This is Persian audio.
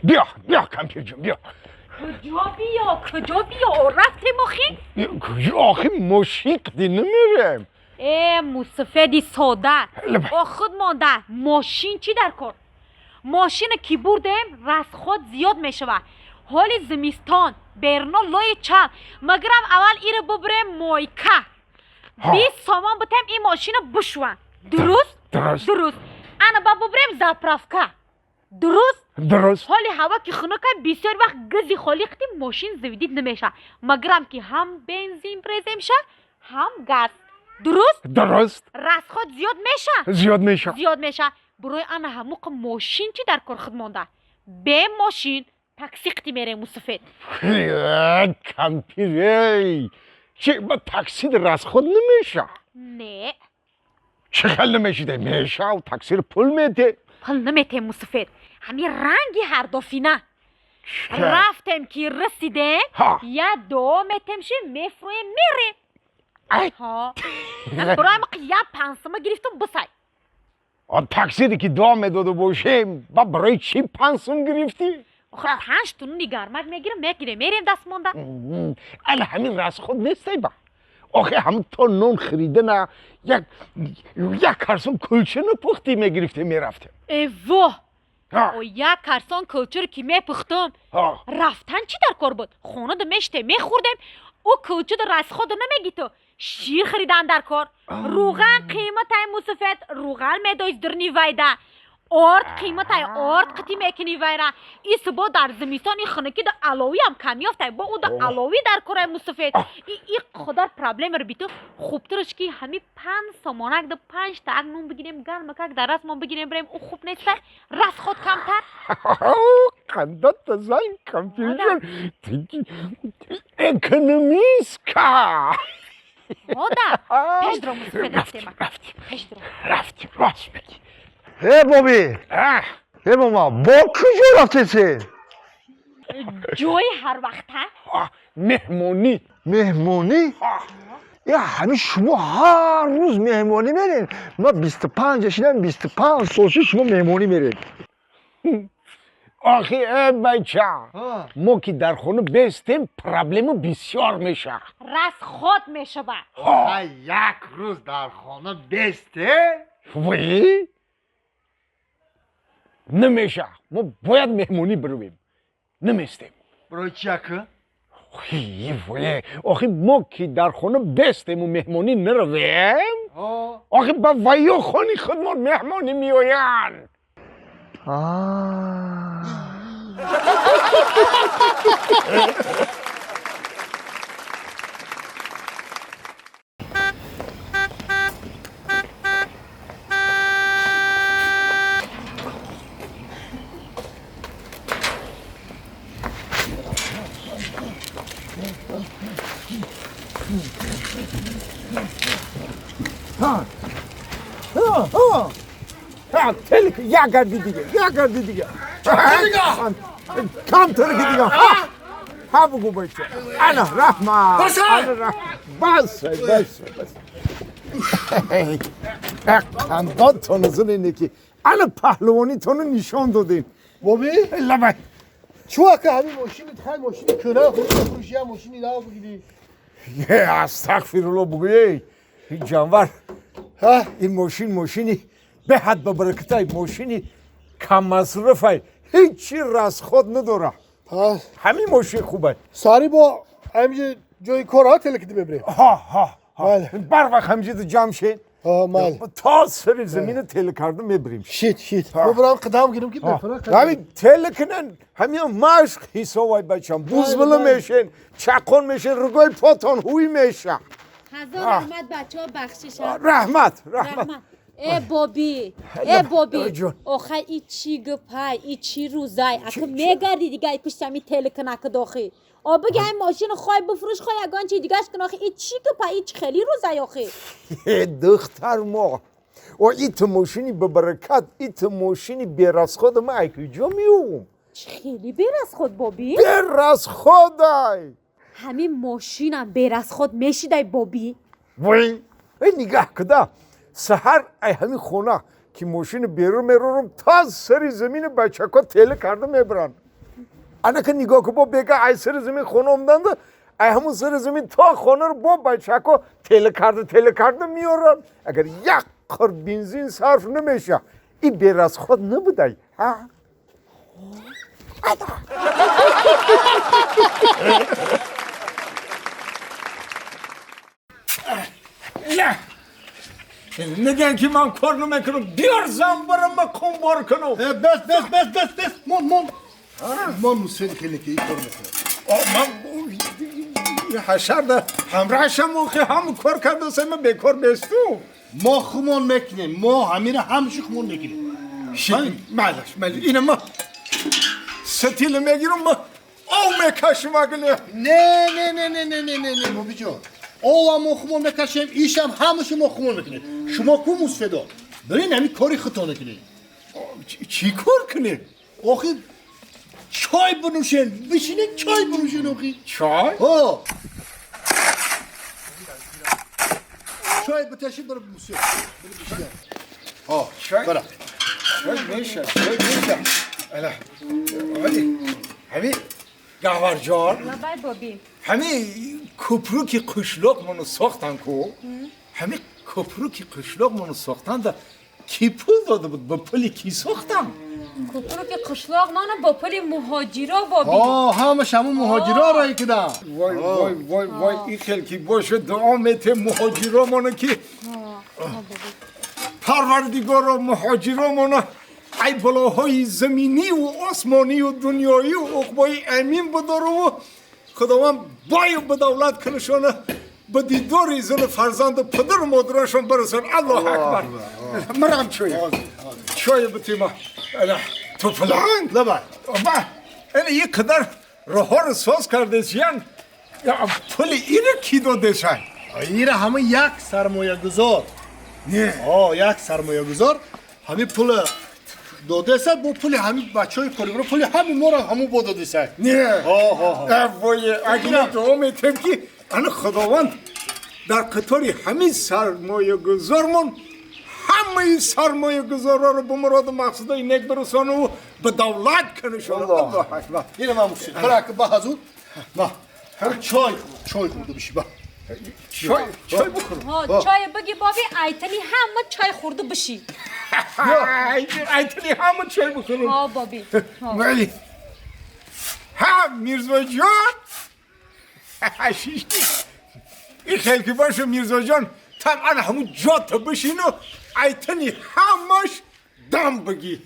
بیا کمپیر جون بیا. کجا بیا رفتی مخی؟ کجا آخه مشیقدی نمیرم. مصفدی ساده خود مانده ماشین چی در کار؟ ماشین کی بردم رسخود زیاد میشوه حالی زمستان برنا لای چل مگرم اول ایره ببرم مایکه 20 سامان بتم این ماشین بشوان درست؟ انا با ببرم زاپرافکا درست؟ حالی هوا که خنکه بسیار وقت گزی خالی خطیم ماشین زویدید نمیشه مگرم که هم بنزین پریزه میشه هم گاز درست؟ رسخود زیاد میشه برای انا هموق ماشین چی در کار خود مانده به ماشین تاکسی خطی میره مصفد کمپیر چه با تاکسی در رسخود نمیشه نه چه خیلی نمیشه میشه و تاکسی رو پول میده پول نمیده مصفد همین رنگی هر دفینه رفتم که رسیدم یا دو متمشه میفرویم میره برای ما یه پنسمه گرفتم بسای تاکسی دی که دو میداده باشیم با برای چی پنسم گرفتی؟ آخه 5 تون نگرمک میگیرم میریم دست مانده اله همین راست خود نیستی با آخه هم تا نون خریده نه یک کارسون کلچه نپختی میگرفتی میرفتیم ایوه و یک کارسون کلچه رو که میپختم رفتن چی در کار بود؟ خونه ده میشته میخوردم او کلچه ده راست خود نمیگی تو شیر خریدن در کار روغن قیمت های مصفت روغن میدایز در نیویده آرد قیمت های آرد قطی میکنی ویره ایس با در زمستانی خنکی در علاوی هم کمی افته با او در علاوی در کار مصفت ای خودار پرابلم رو بیتو خوبترش که همی 5 سامانک در 5 تا نون بگیریم گرم که در رسمان بگیریم بریم او خوب نیست رس خود کمتر قندت تزاین کمپیوتر اکنومیست که مادر پیش درو مصفت رفتیم راست بگی بابی بابا با کجا رفتی؟ جوی هر وقته مهمونی؟ یا همین شما هر روز مهمونی میرین ما 25 شدیم 25 سالشه شما مهمونی میرین آخی بچه ما که در خونه بستیم پرابلمو بسیار میشه رس خود میشه با یک روز در خانه بسته؟ وی؟ نمیشه ما باید مهمونی برویم نمیستیم برای چی اکه؟ وی آخی ما که در خونه بستیم و مهمونی نرویم آخی با ویو خانی خودمان مهمونی میوین تلک یک گردی دیگه کم تلک دیگه ها بگو بچه انا رحمت بس قندات تانزون اینه که انا پهلوانی تانو نشان دادیم بابی؟ لبای چوه که همین ماشینی تخیل ماشینی کنه خود بفروشی هم ماشینی نه بگیری استغفرالله بگویی این جانور این ماشینی به حد به برکتای ماشینی کم مصرفه هیچی راست خود نداره همین ماشین خوبه ساری با همینجا جای کارها تلکیدی ببریم بر وقت همینجا جمع شد تا سر زمین تله کرده میبریم شیت ببرم قدم گیرم که بفرق همین تله کنن همین مشق حسابای بچم بوزبله میشن چقون میشن رگای پاتان هوی میشه هزار رحمت بچه ها بخشش رحمت ای بابی آخه ای چی گپای ای چی روزای اکه میگردی دیگه ای پشت همی تله کنه که داخی بگه این ماشین خواهی بفروش خواهی اگان چی دیگه اشکن آخه ای چی گپای ای خیلی روزای آخه دختر ما و ایت ماشینی به برکت ایت ماشینی بیراز خود ما ایکی جا میوم خیلی بیراز خود بابی؟ بیراز خودای همین ماشینم بیراز خود میشیدای بابی؟ وی نگاه کده سهر ای همین خونه که ماشین بیرون میرم تا سر زمین بچه ها تله کرده میبرن انا که نگاه که با بگه ای سر زمین خونه اومدن ای همون سر زمین تا خونه رو با بچه ها تله کرده میارن اگر یک خور بنزین صرف نمیشه این بیر از خود نبوده ها نه نگن که من کار نمیکنم بیار زن برم من کار کنم بس من موسیقی کنه که این کار میکنم من حشر ده همراهشم موقع هم کار کرده سه من بیکار بیستو ما خمون میکنیم ما همین همشو خمون میکنیم معلش اینه ما ستیل میگیرم ما او میکشم اگه نه موبی جان او هم خمون میکشیم ایشم همشو ما خمون میکنیم شما کو موسفدا برین همین کاری خطا نکنید چی کار کنی؟ آخه چای بنوشین بشینید چای بنوشین آخه چای؟ ها چای بتشید برای موسیقی چای؟ برای چای میشه اله همین گوهر جان لبای بابی همین کپرو که قشلاق منو ساختن کو همین کپرو که قشلاق منو ساختن ده کی پول داده بود با پولی کی ساختم کپرو که قشلاق منو با پل مهاجرا بابی همش همون مهاجرا رای کدن وای این خلکی باشه دعا میته مهاجرا منو که پروردگار و مهاجرا منو ای بلاهای زمینی و آسمانی و دنیایی و عقبای امین بداره و خداوند باید به دولت کنشانه به دیدار زن فرزند پدر و مادرشان برسن الله اکبر مرم چای بتیما تو فلان لبای این یک قدر راه رو ساز کرده چیان یا پول اینه کی داده شن ایره همه یک سرمایه گذار نه یک سرمایه گذار همین پول داده سد با پول همین بچه های کاری پول همین ما را همون با داده سد نه وای اگه دعا میتیم که انا خداوند در قطاری همین سرمایه گذارمون همه سرمایه گذارا رو به مراد مقصدای نیک برسانه و به دولت کنشان الله اکبر اینه من موسیقی برای که با حضور ما چای خورده بشی با چای بخورم چای بگی بابی ایتلی همه چای خورده بشی ایتلی همه چای بخورم ها بابی ولی ها میرزا جان این خیلی که باشه میرزا جان طبعا همون جات بشین و ایتنی همش دم بگی